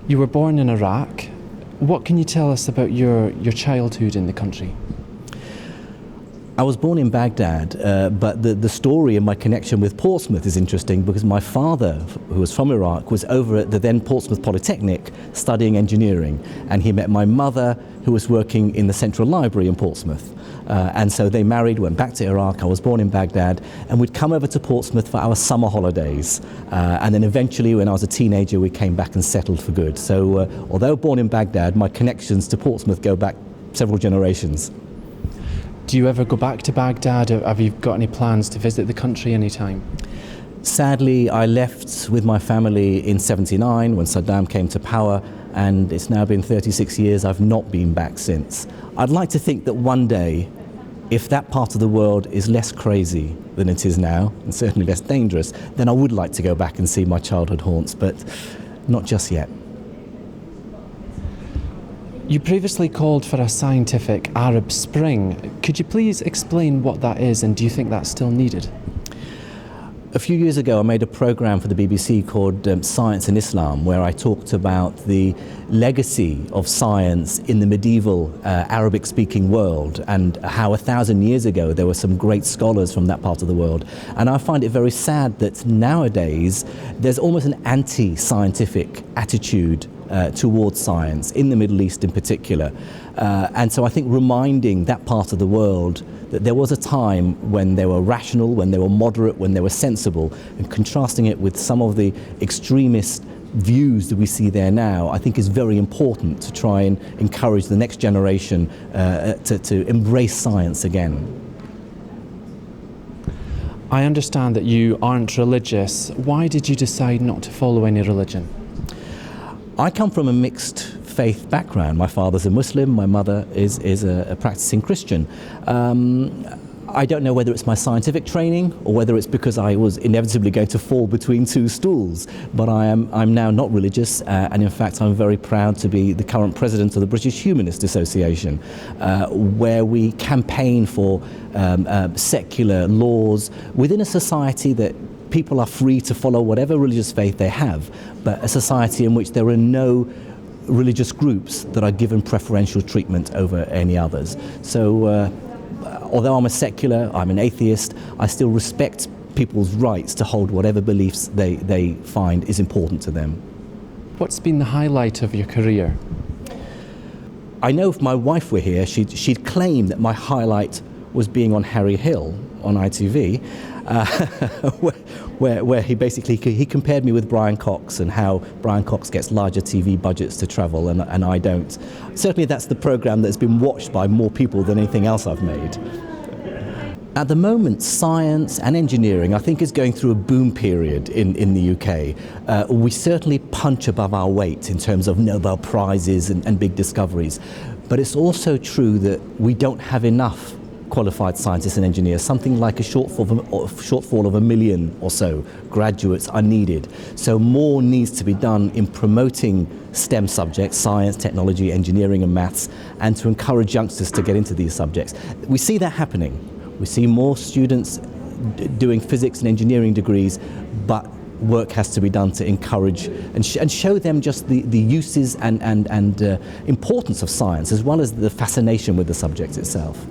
You were born in Iraq. What can you tell us about your childhood in the country? I was born in Baghdad, but the story and my connection with Portsmouth is interesting because my father, who was from Iraq, was over at the then Portsmouth Polytechnic studying engineering, and he met my mother, who was working in the Central Library in Portsmouth. And so they married, went back to Iraq. I was born in Baghdad, and we'd come over to Portsmouth for our summer holidays. And then eventually, when I was a teenager, we came back and settled for good. So although born in Baghdad, my connections to Portsmouth go back several generations. Do you ever go back to Baghdad? Have you got any plans to visit the country anytime? Sadly, I left with my family in '79 when Saddam came to power, and it's now been 36 years. I've not been back since. I'd like to think that one day, if that part of the world is less crazy than it is now, and certainly less dangerous, then I would like to go back and see my childhood haunts, but not just yet. You previously called for a scientific Arab Spring. Could you please explain what that is, and do you think that's still needed? A few years ago, I made a program for the BBC called Science and Islam, where I talked about the legacy of science in the medieval Arabic-speaking world and how 1,000 years ago there were some great scholars from that part of the world. And I find it very sad that nowadays there's almost an anti-scientific attitude towards science, in the Middle East in particular. And so I think reminding that part of the world that there was a time when they were rational, when they were moderate, when they were sensible, and contrasting it with some of the extremist views that we see there now, I think is very important to try and encourage the next generation to embrace science again. I understand that you aren't religious. Why did you decide not to follow any religion? I come from a mixed faith background. My father's a Muslim, my mother is a practicing Christian. I don't know whether it's my scientific training or whether it's because I was inevitably going to fall between two stools, but I'm now not religious, and in fact I'm very proud to be the current president of the British Humanist Association, where we campaign for secular laws within a society that people are free to follow whatever religious faith they have, but a society in which there are no religious groups that are given preferential treatment over any others. So although I'm a secular, I'm an atheist, I still respect people's rights to hold whatever beliefs they find is important to them. What's been the highlight of your career? I know if my wife were here, she'd claim that my highlight was being on Harry Hill on ITV, where he compared me with Brian Cox and how Brian Cox gets larger TV budgets to travel and I don't. Certainly that's the programme that's been watched by more people than anything else I've made. At the moment, science and engineering, I think, is going through a boom period in the UK. We certainly punch above our weight in terms of Nobel Prizes and big discoveries, but it's also true that we don't have enough qualified scientists and engineers. Something like a shortfall of 1 million or so graduates are needed. So more needs to be done in promoting STEM subjects, science, technology, engineering and maths, and to encourage youngsters to get into these subjects. We see that happening. We see more students doing physics and engineering degrees, but work has to be done to encourage and show them just the uses and importance of science, as well as the fascination with the subject itself.